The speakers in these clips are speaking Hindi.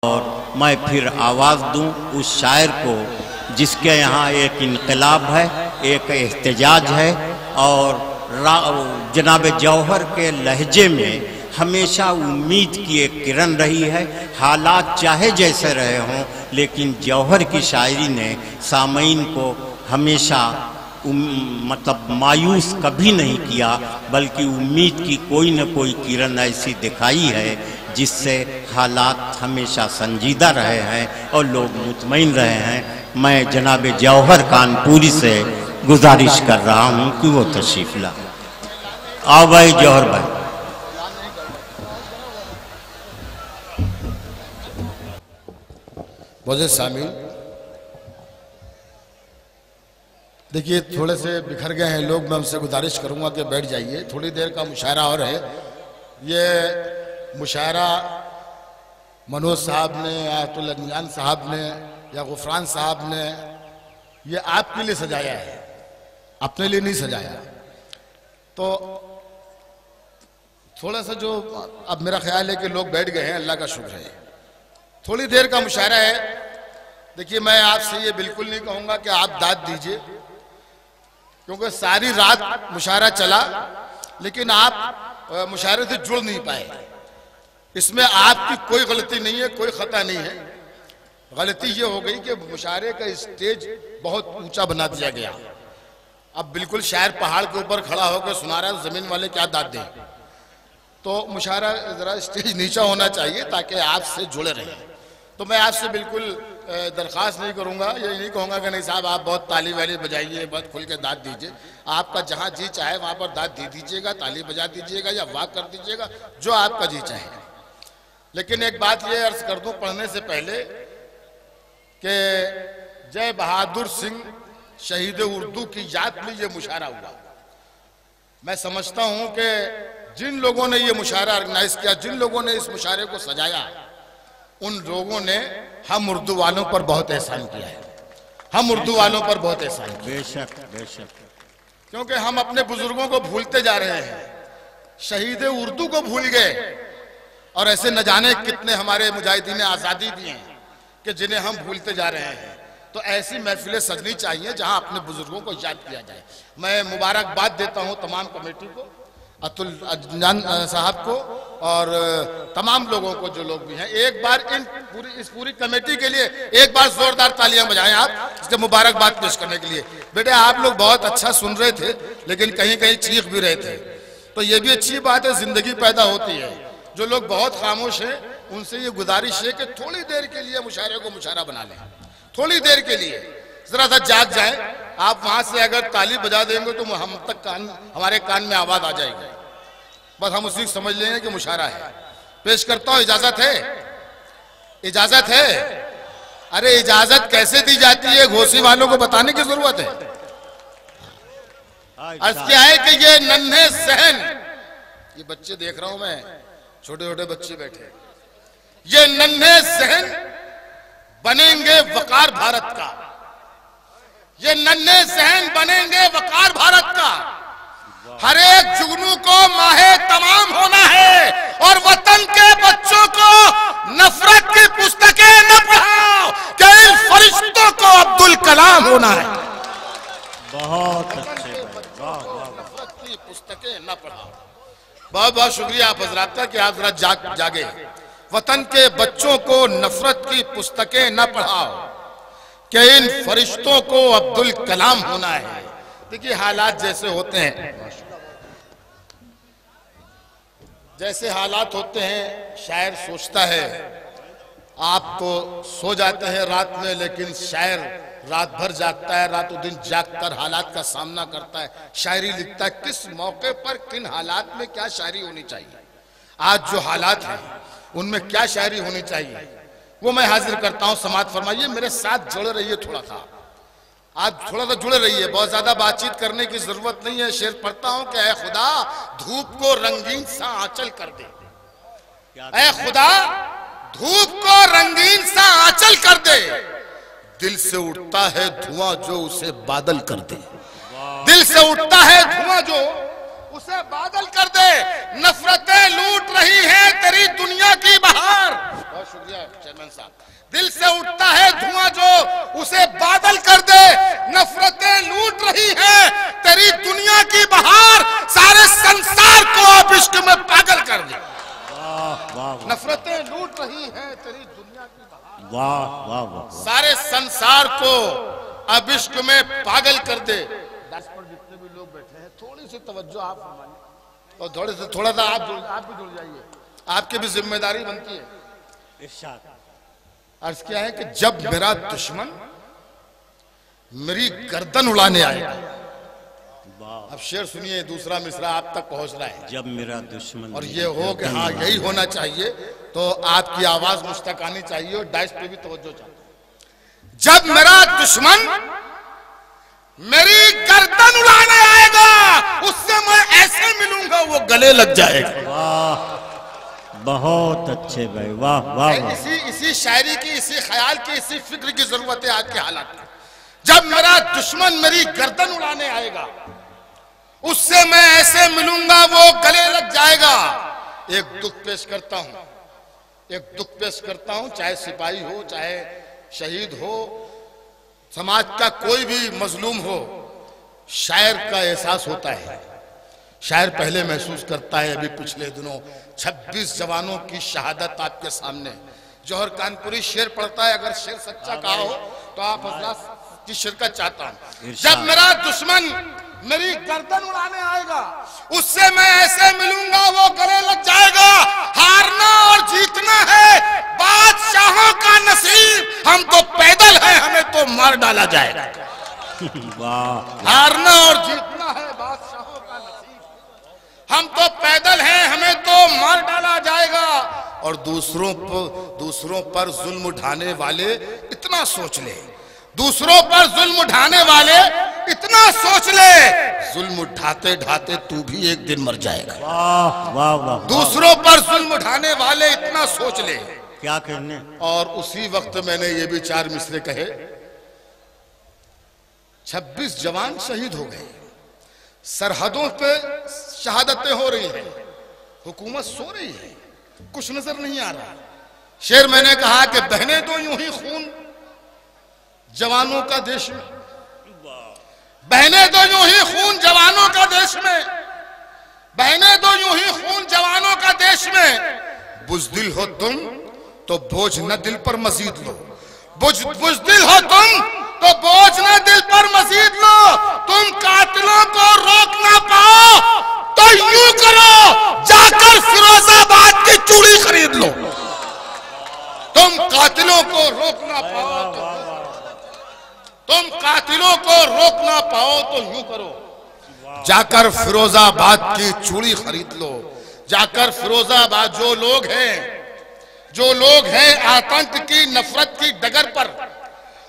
और मैं फिर आवाज़ दूं उस शायर को जिसके यहाँ एक इनकलाब है, एक एहतजाज है और जनाब जौहर के लहजे में हमेशा उम्मीद की एक किरण रही है। हालात चाहे जैसे रहे हों, लेकिन जौहर की शायरी ने सामईन को हमेशा मतलब मायूस कभी नहीं किया, बल्कि उम्मीद की कोई न कोई किरण ऐसी दिखाई है जिससे हालात हमेशा संजीदा रहे हैं और लोग मुतमईन रहे हैं। मैं जनाब जौहर कानपुरी से गुजारिश कर रहा हूं कि वो तशरीफ ला। आओ भाई जौहर भाई। बहुत शामिल, देखिए थोड़े से बिखर गए हैं लोग, मैं उनसे गुजारिश करूंगा कि बैठ जाइए, थोड़ी देर का मुशायरा और है। ये मुशायरा मनोज साहब ने, आयतुल अदनान साहब ने या गुफरान साहब ने ये आपके लिए सजाया है, अपने लिए नहीं सजाया। तो थोड़ा सा जो अब मेरा ख्याल है कि लोग बैठ गए हैं, अल्लाह का शुक्र है। थोड़ी देर का मुशायरा है। देखिए मैं आपसे ये बिल्कुल नहीं कहूंगा कि आप दाद दीजिए, क्योंकि सारी रात मुशायरा चला लेकिन आप मुशायरे से जुड़ नहीं पाए। इसमें आपकी कोई गलती नहीं है, कोई खता नहीं है। गलती ये हो गई कि मुशायरे का स्टेज बहुत ऊंचा बना दिया गया। अब बिल्कुल शायर पहाड़ के ऊपर खड़ा होकर सुना रहा है, जमीन वाले क्या दाद दें। तो मुशायरा जरा स्टेज नीचा होना चाहिए ताकि आपसे जुड़े रहें। तो मैं आपसे बिल्कुल दरख्वास्त नहीं करूंगा, ये नहीं कहूंगा कि नहीं साहब आप बहुत ताली वाली बजाइए, बहुत खुल के दाद दीजिए। आपका जहां जी चाहे वहां पर दाद दे दीजिएगा, ताली बजा दीजिएगा या वाह कर दीजिएगा, जो आपका जी चाहे। लेकिन एक बात ये अर्ज कर दूं पढ़ने से पहले कि जय बहादुर सिंह शहीद उर्दू की याद में ये मुशायरा हुआ। मैं समझता हूं कि जिन लोगों ने ये मुशायरा ऑर्गेनाइज किया, जिन लोगों ने इस मुशायरे को सजाया, उन लोगों ने हम उर्दू वालों पर बहुत एहसान किया है। हम उर्दू वालों पर बहुत एहसान किया। बेशक बेशक, क्योंकि हम अपने बुजुर्गों को भूलते जा रहे हैं, शहीद उर्दू को भूल गए। और ऐसे न जाने कितने हमारे मुजाहिदीन आज़ादी दिए हैं कि जिन्हें हम भूलते जा रहे हैं। तो ऐसी महफिलें सजनी चाहिए जहां अपने बुजुर्गों को याद किया जाए। मैं मुबारकबाद देता हूं तमाम कमेटी को, अतुल अदनान साहब को और तमाम लोगों को जो लोग भी हैं। एक बार इस पूरी कमेटी के लिए एक बार जोरदार तालियां बजाएं आप, इसके मुबारकबाद पेश करने के लिए। बेटे आप लोग बहुत अच्छा सुन रहे थे, लेकिन कहीं कहीं चीख भी रहे थे। तो ये भी अच्छी बात है, जिंदगी पैदा होती है। जो लोग बहुत खामोश हैं उनसे ये गुजारिश है कि थोड़ी देर के लिए मुशायरे को मुशायरा बना लें, थोड़ी देर के लिए जरा सा जाग जाए। आप वहां से अगर ताली बजा देंगे तो हम तक हमारे कान में आवाज आ जाएगी, बस हम उसी समझ लेंगे कि मुशायरा है। पेश करता हूं, इजाजत है? इजाजत है? अरे इजाजत कैसे दी जाती है घोसी वालों को बताने की जरूरत है। अर्ज क्या है कि ये नन्हे सहन, ये बच्चे देख रहा हूं मैं, छोटे छोटे बच्चे बैठे, ये नन्हे सहन बनेंगे वकार भारत का। ये नन्हे सहन बनेंगे वकार भारत का। हर एक जुगनू को माहे तमाम होना है और वतन के बच्चों को नफरत की पुस्तकें न पढ़ाओ, कि इन फरिश्तों को अब्दुल कलाम होना है। बहुत अच्छे, नफरत की पुस्तकें न पढ़ाओ। बहुत बहुत शुक्रिया आप हजरात का कि आप जरा जागे। वतन के बच्चों को नफरत की पुस्तकें न पढ़ाओ, कि इन फरिश्तों को अब्दुल कलाम होना है। देखिए हालात जैसे होते हैं, जैसे हालात होते हैं, शायर सोचता है। आप तो सो जाते हैं रात में, लेकिन शायर रात भर जागता है, रातों दिन जागकर हालात का सामना करता है, शायरी लिखता है। किस मौके पर किन हालात में क्या शायरी होनी चाहिए, आज जो हालात हैं उनमें क्या शायरी होनी चाहिए, वो मैं हाजिर करता हूं। समाअत फरमाइए, मेरे साथ जुड़े रहिए, थोड़ा सा आज थोड़ा सा जुड़े रहिए, बहुत ज्यादा बातचीत करने की जरूरत नहीं है। शेर पढ़ता हूं कि ऐ खुदा धूप को रंगीन सा आंचल कर दे, ऐ खुदा धूप को रंगीन सा आंचल कर दे। दिल से उठता है धुआं जो उसे बादल कर दे, दिल से उठता है धुआं जो उसे बादल कर दे। नफरतें लूट रही हैं तेरी दुनिया की बहार। बहुत शुक्रिया चेयरमैन साहब। दिल से उठता है धुआं जो उसे बादल कर दे, नफरतें लूट रही हैं तेरी दुनिया की बहार, सारे संसार को अब इश्क में पागल कर दे। नफरतें लूट रही हैं तेरी दुनिया की बहार, वाह वाह वाह, सारे संसार को अब इश्क में पागल कर दे। दस पर जितने भी लोग बैठे हैं थोड़ी सी तवज्जो आप फरमाइए और थोड़ा सा आप भी जुड़ जाइए, आपकी भी जिम्मेदारी बनती है। इरशाद। अर्ज क्या है कि जब मेरा दुश्मन मेरी गर्दन उड़ाने आएगा, अब शेर सुनिए, दूसरा मिसरा आप तक पहुंच रहा है। जब मेरा दुश्मन, और ये हो कि हाँ यही होना चाहिए, तो आपकी आवाज मुझ तक आनी चाहिए और डाइस पे भी तवज्जो चाहिए। जब मेरा दुश्मन मेरी गर्दन उड़ाने आएगा, उससे मैं ऐसे मिलूंगा वो गले लग जाएगा। वाह, बहुत अच्छे भाई, वाह वाह, वाह। इसी शायरी की, इसी ख्याल की, इसी फिक्र की जरूरत है आज के हालात में। जब मेरा दुश्मन मेरी गर्दन उड़ाने आएगा, उससे मैं ऐसे मिलूंगा वो गले लग जाएगा। एक दुख पेश करता हूं, एक दुख पेश करता हूं, चाहे सिपाही हो, चाहे शहीद हो, समाज का कोई भी मजलूम हो, शायर का एहसास होता है। शायर पहले महसूस करता है। अभी पिछले दिनों 26 जवानों की शहादत आपके सामने, जौहर कानपुरी शेर पढ़ता है, अगर शेर सच्चा कहा हो तो आप हजरात की शिरकत चाहता हूं। जब मेरा दुश्मन मेरी गर्दन उड़ाने आएगा, उससे मैं ऐसे मिलूंगा वो गले लग जाएगा। हारना और जीतना है बादशाहों का नसीब, हम तो पैदल हैं, हमें तो मार डाला जाएगा। वाह, हारना और जीतना है बादशाहों का नसीब, हम तो पैदल हैं, हमें तो मार डाला जाएगा। और दूसरों पर जुल्म उठाने वाले इतना सोच ले, दूसरों पर जुल्म उठाने वाले इतना सोच ले, जुल्म उठाते ढाते तू भी एक दिन मर जाएगा। वाह वाह वाह, दूसरों पर जुल्म उठाने वाले इतना सोच ले, क्या कहने। और उसी वक्त मैंने ये भी 4 मिसरे कहे। 26 जवान शहीद हो गए, सरहदों पे शहादतें हो रही हैं, हुकूमत सो रही है, कुछ नजर नहीं आ रहा। शेर मैंने कहा कि बहने तो यूं ही खून जवानों का देश में, बहने तो यूं ही खून जवानों का देश में, बहने तो यूं ही खून जवानों का देश में। बुज़दिल हो तुम तो बोझ न दिल पर मजीद लो, बुज़दिल हो तुम तो बोझ न दिल पर मजीद लो। तुम कातिलों को रोक ना पाओ तो यूं करो, जाकर फिरोजाबाद की चूड़ी खरीद लो। तुम कातिलों को रोक ना पाओ तो, तुम कातिलों को रोक ना पाओ तो यूं करो, जाकर फिरोजाबाद की चूड़ी खरीद लो। जाकर फिरोजाबाद, जो लोग हैं आतंक की, नफरत की डगर पर,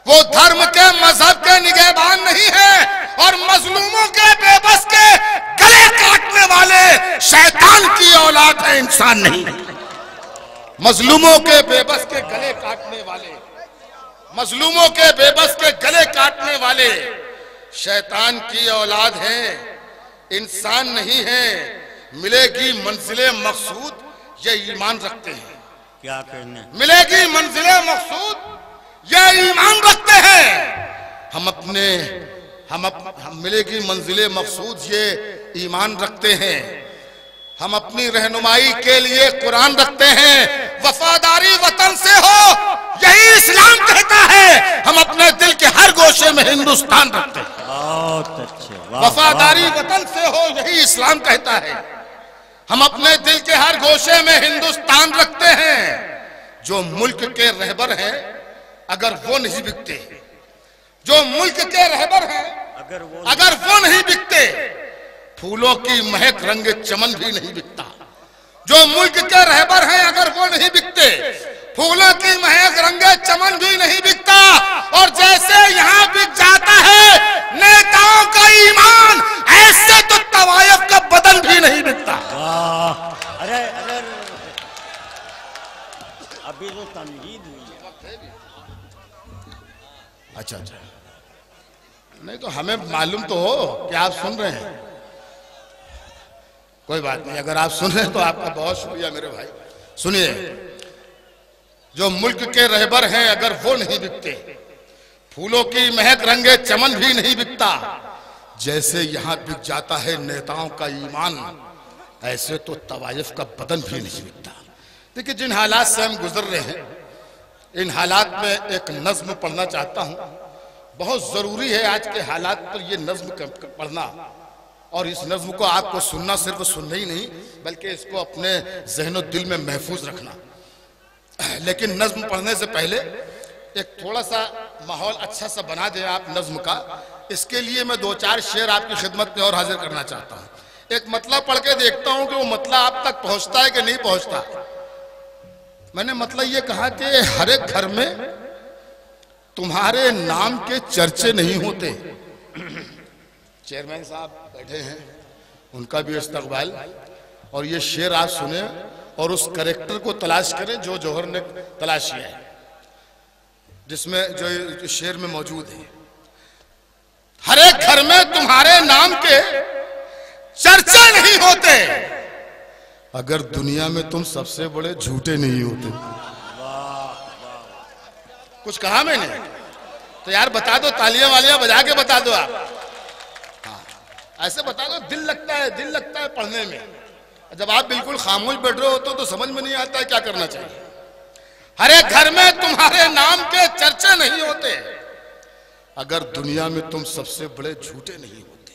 वो धर्म के, मजहब के निगहबान नहीं है, और मजलूमों के, बेबस के गले काटने वाले शैतान की औलाद है, इंसान नहीं। मजलूमों के, बेबस के गले काटने वाले, मजलूमों के, बेबस के गले काटने वाले शैतान की औलाद हैं, इंसान नहीं है। मिलेगी मंजिले मकसूद ये ईमान रखते हैं, क्या कहने। मिलेगी मंजिले मकसूद ये ईमान रखते हैं। हम मिलेगी मंजिले मकसूद ये ईमान रखते हैं। हम अपनी रहनुमाई के लिए कुरान रखते हैं। वफादारी वतन से हो यही इस्लाम कहता है। हम अपने दिल के हर गोशे में हिंदुस्तान रखते हैं। बहुत अच्छे, वफादारी वतन से हो यही इस्लाम कहता है। हम अपने दिल के हर गोशे में हिंदुस्तान रखते हैं। जो मुल्क के रहबर हैं अगर वो नहीं बिकते, जो मुल्क के रहबर हैं अगर वो नहीं बिकते, फूलों की महक रंग चमन भी नहीं बिकता। जो मुल्क के रहबर हैं अगर वो नहीं बिकते, फूलों की महक रंगे चमन भी नहीं बिकता। और जैसे यहाँ बिक जाता है नेताओं का ईमान, ऐसे तो तवायफ का बदन भी नहीं बिकता। अरे अरे अभी तो तमहीद हुई है। अच्छा, नहीं तो हमें मालूम तो हो कि आप सुन रहे हैं। कोई बात नहीं, अगर आप सुन रहे हैं तो आपका बहुत शुक्रिया मेरे भाई। सुनिए, जो मुल्क के रहबर हैं अगर वो नहीं बिकते, फूलों की महक रंगे चमन भी नहीं बिकता। जैसे यहां बिक जाता है नेताओं का ईमान, ऐसे तो तवाइफ का बदन भी नहीं बिकता। देखिए, जिन हालात से हम गुजर रहे हैं, इन हालात में एक नज्म पढ़ना चाहता हूं। बहुत जरूरी है आज के हालात पर ये नज्म पढ़ना, और इस नज्म को आपको सुनना, सिर्फ सुनना ही नहीं बल्कि इसको अपने जहन और दिल में महफूज रखना। लेकिन नज्म पढ़ने से पहले एक थोड़ा सा माहौल अच्छा सा बना दें आप नज्म का। इसके लिए मैं 2-4 शेर आपकी खिदमत में और हाजिर करना चाहता हूँ। एक मतलब पढ़ के देखता हूँ कि वो मतलब आप तक पहुँचता है कि नहीं पहुँचता। मैंने मतलब ये कहा कि हर एक घर में तुम्हारे नाम के चर्चे नहीं होते। चेयरमैन साहब बैठे हैं, उनका भी इस्तकबाल। और ये शेर आप सुने और उस करेक्टर को तलाश करें जो जौहर ने तलाश किया है, जिसमें जो शेर में मौजूद है। हर एक घर में तुम्हारे नाम के चर्चे नहीं होते, अगर दुनिया में तुम सबसे बड़े झूठे नहीं होते। कुछ कहा मैंने? तो यार बता दो, तालियां वालियां बजा के बता दो आप। हाँ, ऐसे बता दो, दिल लगता है पढ़ने में। जब आप बिल्कुल खामोश बैठ रहे होते तो समझ में नहीं आता है क्या करना चाहिए। हर एक घर में तुम्हारे नाम के चर्चे नहीं होते, अगर दुनिया में तुम सबसे बड़े झूठे नहीं होते।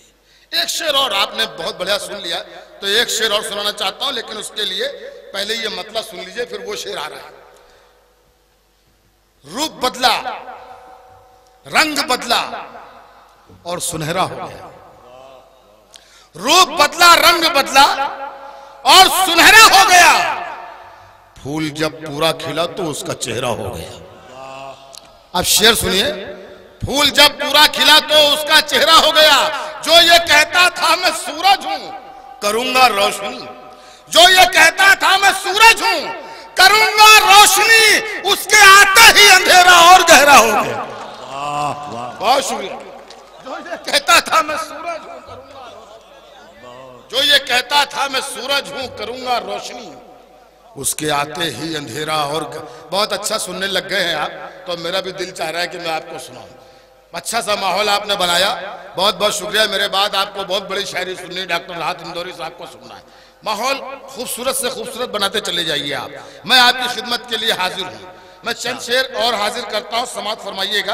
एक शेर और आपने बहुत बढ़िया सुन लिया, तो एक शेर और सुनाना चाहता हूं, लेकिन उसके लिए पहले ये मतलब सुन लीजिए, फिर वो शेर आ रहा है। रूप बदला, रंग बदला और सुनहरा हो गया। रूप बदला, रंग बदला और सुनहरा हो गया। फूल जब पूरा खिला तो उसका चेहरा हो गया। अब शेर सुनिए। फूल जब पूरा खिला तो उसका चेहरा हो गया। जो ये कहता था मैं सूरज हूं करूंगा रोशनी, जो ये कहता था मैं सूरज हूं करूंगा रोशनी, उसके आते ही अंधेरा और गहरा हो गया। बहुत शुक्रिया। जो ये कहता था मैं सूरज हूं करूंगा रोशनी, जो ये कहता था मैं सूरज हूं करूंगा रोशनी, उसके आते ही अंधेरा और बहुत अच्छा सुनने लग गए हैं आप, तो मेरा भी दिल चाह रहा है कि मैं आपको सुनाऊं। अच्छा सा माहौल आपने बनाया, बहुत बहुत शुक्रिया। मेरे बाद आपको बहुत बड़ी शायरी सुननी, डॉक्टर राहत इंदौरी साहब को सुनना है। माहौल खूबसूरत से खूबसूरत बनाते चले जाइए आप। मैं आपकी खिदमत के लिए हाजिर हूँ। मैं चंद शेर और हाजिर करता हूँ, समाप्त फरमाइएगा।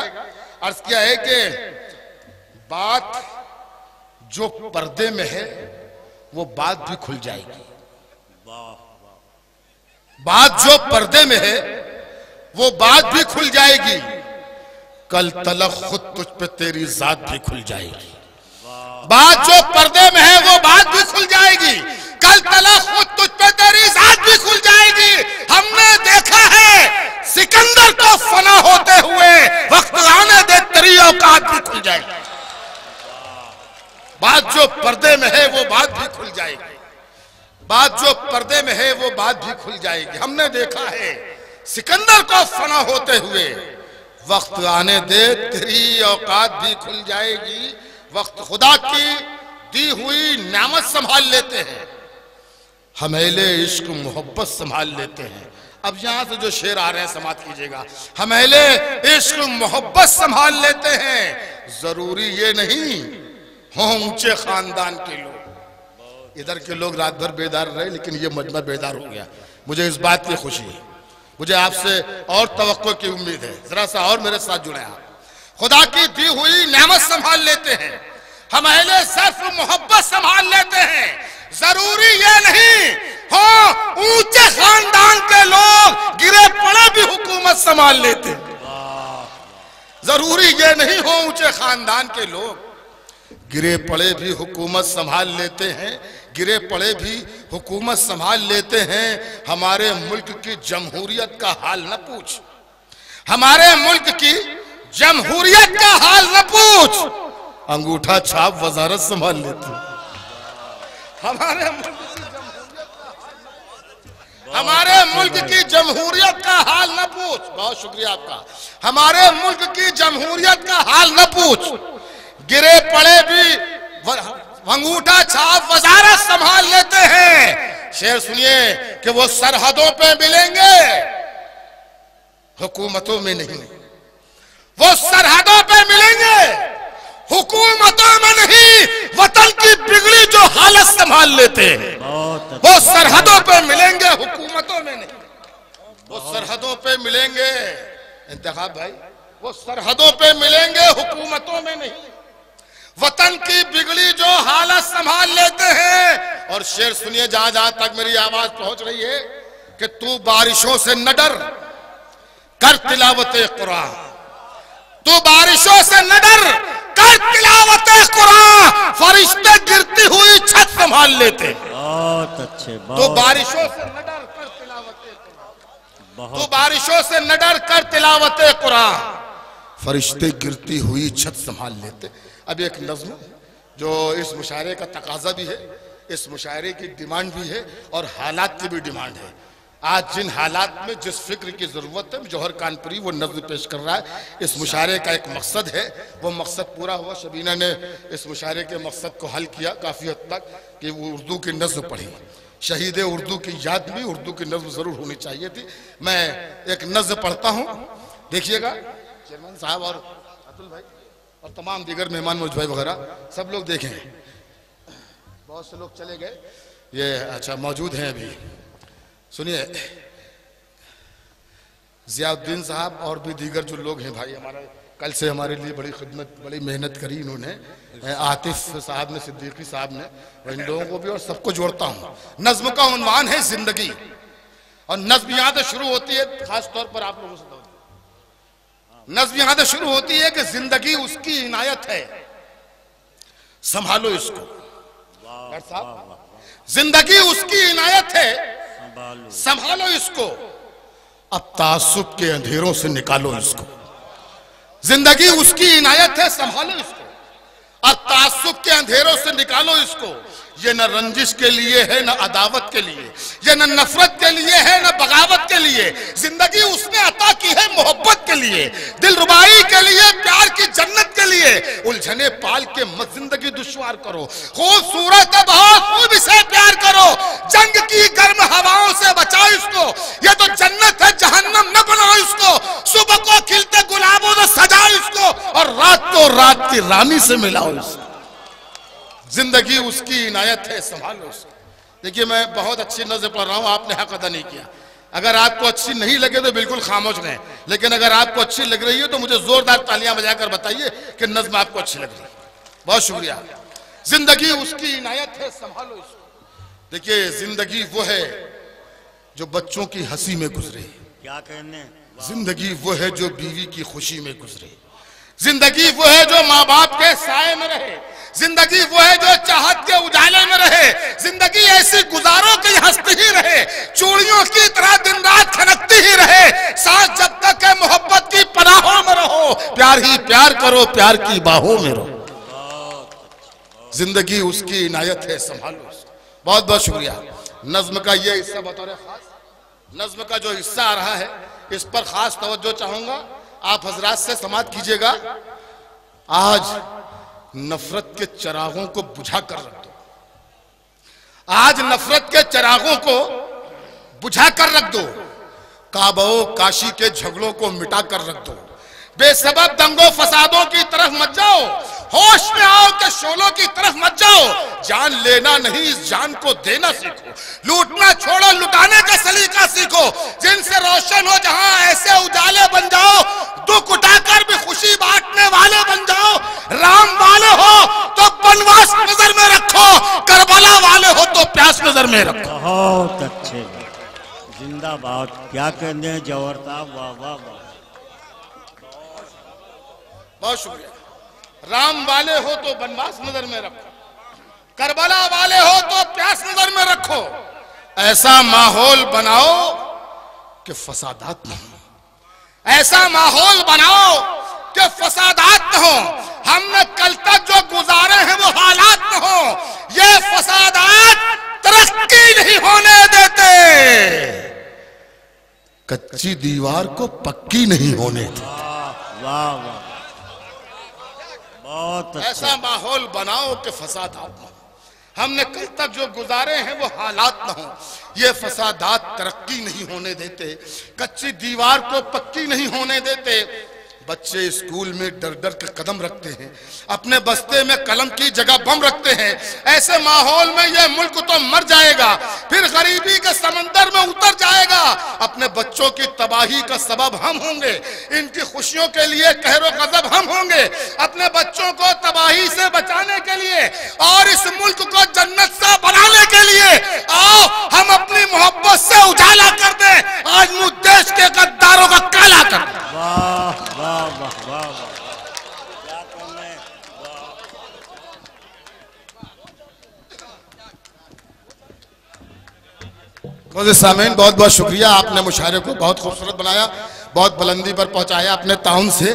अर्ज किया है कि बात जो पर्दे में है वो बात भी खुल जाएगी। बात जो पर्दे में है वो बात भी खुल जाएगी। कल तलक खुद तुझ पे तेरी जात भी खुल जाएगी। बात जो पर्दे में है वो बात भी खुल जाएगी। कल तलक खुद तुझ पे तेरी जात भी खुल जाएगी। हमने देखा है सिकंदर को फना होते हुए, वक्त आने दे तेरी औकात भी खुल जाएगी। बात जो पर्दे में है वो बात भी खुल जाएगी। बात जो पर्दे में है वो बात भी खुल जाएगी। हमने देखा है सिकंदर को फना होते हुए, वक्त आने दे तेरी औकात भी खुल जाएगी। वक्त खुदा की दी हुई नेमत संभाल लेते हैं, हमेले इश्क मोहब्बत संभाल लेते हैं। अब यहां से जो शेर आ रहे हैं समाप्त कीजिएगा। हमेले इश्क मोहब्बत संभाल लेते हैं, जरूरी ये नहीं हो ऊंचे खानदान के लोग। इधर के लोग रात भर बेदार रहे, लेकिन ये मजमा बेदार हो गया। मुझे इस बात की खुशी है, मुझे आपसे और तवक्को की उम्मीद है। जरा सा और मेरे साथ जुड़े आप। खुदा की दी हुई नेमत संभाल लेते हैं, हम अहले सिर्फ मोहब्बत संभाल लेते हैं। जरूरी ये नहीं हो ऊंचे खानदान के लोग गिरे पड़े भी हुकूमत संभाल लेते हैं। जरूरी ये नहीं हो ऊंचे खानदान के लोग गिरे पड़े भी हुकूमत संभाल लेते हैं। गिरे पड़े भी हुकूमत संभाल लेते हैं। हमारे मुल्क की जमहूरियत का हाल न पूछ, हमारे मुल्क की जमहूरियत का हाल न पूछ, अंगूठा छाप वजारत संभाल लेते हैं। हमारे मुल्क की जमहूरियत का हाल न पूछ। बहुत शुक्रिया आपका। हमारे मुल्क की जमहूरियत का हाल न पूछ, गिरे पड़े भी अंगूठा छाप वजारत संभाल लेते हैं। शेर सुनिए कि वो सरहदों पे मिलेंगे, हुकूमतों में नहीं। वो सरहदों पे मिलेंगे, हुकूमतों में नहीं। वतन की बिगड़ी जो हालत संभाल लेते हैं वो सरहदों पे मिलेंगे, हुकूमतों में नहीं। वो सरहदों पे मिलेंगे, इंतखाब भाई, वो सरहदों पे मिलेंगे, हुकूमतों में नहीं। वतन की बिगड़ी जो हालत संभाल लेते हैं। और शेर सुनिए, जहां जहां तक मेरी आवाज पहुंच रही है, कि तू बारिशों से न डर, कर तिलावते कुरान। तू बारिशों से न डर, कर तिलावते कुरान। फरिश्ते गिरती हुई छत संभाल लेते। बहुत अच्छे। तो बारिशों से न डर, कर तिलावते कुरान। तो बारिशों से न डर, कर तिलावते कुरान। फरिश्ते गिरती हुई छत संभाल लेते। अब एक नज्म जो इस मुशायरे का तकाजा भी है, इस मुशायरे की डिमांड भी है और हालात की भी डिमांड है। आज जिन हालात में जिस फिक्र की जरूरत है, जौहर कानपुरी वो नज्म पेश कर रहा है। इस मुशायरे का एक मकसद है, वो मकसद पूरा हुआ। शबीना ने इस मुशायरे के मकसद को हल किया काफी हद तक, कि वो उर्दू की नज्म पढ़ी। शहीद उर्दू की याद में उर्दू की नज्म जरूर होनी चाहिए थी। मैं एक नज्म पढ़ता हूँ, देखिएगा। चेयरमैन साहब और अतुल भाई और तमाम दीगर मेहमान मौजूद भाई वगैरह सब लोग देखें। बहुत से लोग चले गए, ये अच्छा मौजूद हैं अभी। सुनिए, जियाउद्दीन साहब और भी दीगर जो लोग हैं भाई, हमारा कल से हमारे लिए बड़ी खिदमत, बड़ी मेहनत करी इन्होंने। आतिफ साहब ने, सिद्दीकी साहब ने, इन लोगों को भी और सबको जोड़ता हूँ। नज्म का उन्वान है जिंदगी, और नज्म यहाँ से शुरू होती है, खास तौर पर आप लोगों से नज्म यहां से शुरू होती है कि जिंदगी उसकी इनायत है, संभालो इसको। जिंदगी उसकी इनायत है, संभालो इसको। अब तासुब के अंधेरों से निकालो इसको। जिंदगी उसकी इनायत है, संभालो इसको। अब तासुब के अंधेरों से निकालो इसको। ये न रंजिश के लिए है, न अदावत के लिए, ये न नफरत के लिए है, न बगावत के लिए। जिंदगी उसने अता की है मोहब्बत के लिए, दिलरुबाई के लिए, प्यार की जन्नत के लिए। उलझने पाल के मत जिंदगी दुश्वार करो, खूबसूरत है बहुत, खूब इसे प्यार करो। जंग की गर्म हवाओं से बचाओ इसको, ये तो जन्नत है, जहन्नम न बनाओ इसको। सुबह को खिलते गुलाबों से सजाओ इसको, और रात को रात की रानी से मिलाओ इसको। जिंदगी उसकी इनायत है, संभालो उसको। देखिए, मैं बहुत अच्छी नज़र पढ़ रहा हूं, आपने हक अदा नहीं किया। अगर आपको अच्छी नहीं लगे तो बिल्कुल खामोश रहें, लेकिन अगर आपको अच्छी लग रही है तो मुझे जोरदार तालियां बजाकर बताइए कि नज़्म आपको अच्छी लग रही है। बहुत शुक्रिया। जिंदगी उसकी इनायत है, संभालो इसको। देखिए, जिंदगी वो है जो बच्चों की हंसी में गुजरे। क्या कहने? जिंदगी वो है जो बीवी की खुशी में गुजरे। जिंदगी वो है जो माँ बाप के साए में रहे। जिंदगी वो है जो चाहत के उजाले में रहे। जिंदगी ऐसी गुजारो कि हंसती ही रहे, चूड़ियों की तरह दिन रात खनकती ही रहे। सांस जब तक है मोहब्बत की पनाहों में रहो, प्यार ही प्यार करो, प्यार की बाहों में रहो। जिंदगी उसकी इनायत है, संभालो। बहुत बहुत शुक्रिया। नज्म का ये हिस्सा बतौर खास, नज्म का जो हिस्सा आ रहा है इस पर खास तवज्जो चाहूंगा, आप हजरात से समाअत कीजिएगा। आज नफरत के चिरागों को बुझा कर रख दो। आज नफरत के चिरागों को बुझा कर रख दो। काबो काशी के झगड़ों को मिटा कर रख दो। बेसबब दंगों फसादों की तरफ मत जाओ, होश में आओ के शोलों की तरफ मत जाओ। जान लेना नहीं, इस जान को देना सीखो। लूटना छोड़ो, लुटाने का सलीका सीखो। जिनसे रोशन हो जहां ऐसे उजाले बन जाओ। दुख उठाकर भी खुशी बांटने वाले बन जाओ। राम वाले हो तो बनवास नजर में रखो, करबला वाले हो तो प्यास नजर में रखो। बहुत अच्छे, जिंदाबाद। क्या कहते हैं जौहर साहब, वाह वाह वाह। बहुत शुक्रिया। राम वाले हो तो बनवास नजर में रखो, करबला वाले हो तो प्यास नजर में रखो। ऐसा माहौल बनाओ कि फसादात न हो। ऐसा माहौल बनाओ कि फसादात न हो। हमने कल तक जो गुजारे हैं वो हालात न हो। ये फसादात तरक्की नहीं होने देते, कच्ची दीवार को पक्की नहीं होने देते। वाह वाह, बहुत ऐसा माहौल बनाओ कि फसादात न हो। हमने कल तक जो गुजारे हैं वो हालात न हो। ये फसादात तरक्की नहीं होने देते, कच्ची दीवार को पक्की नहीं होने देते। बच्चे स्कूल में डर डर के कदम रखते हैं, अपने बस्ते में कलम की जगह बम रखते हैं। ऐसे माहौल में यह मुल्क तो मर जाएगा, फिर गरीबी के समंदर में उतर जाएगा। अपने बच्चों की तबाही का सबब हम होंगे, इनकी खुशियों के लिए कहरो गजब हम होंगे। अपने बच्चों को तबाही से बचाने के लिए और इस मुल्क को जन्नत सा बनाने के लिए आओ हम अपनी मोहब्बत से उजाला कर दें, आज मुझ देश के गद्दारों का काला कर दें। वाह वाह वाह वाह वाह। सामीन बहुत बहुत शुक्रिया, आपने मुशायरे को बहुत खूबसूरत बनाया, बहुत बुलंदी पर पहुंचाया अपने ताउन से।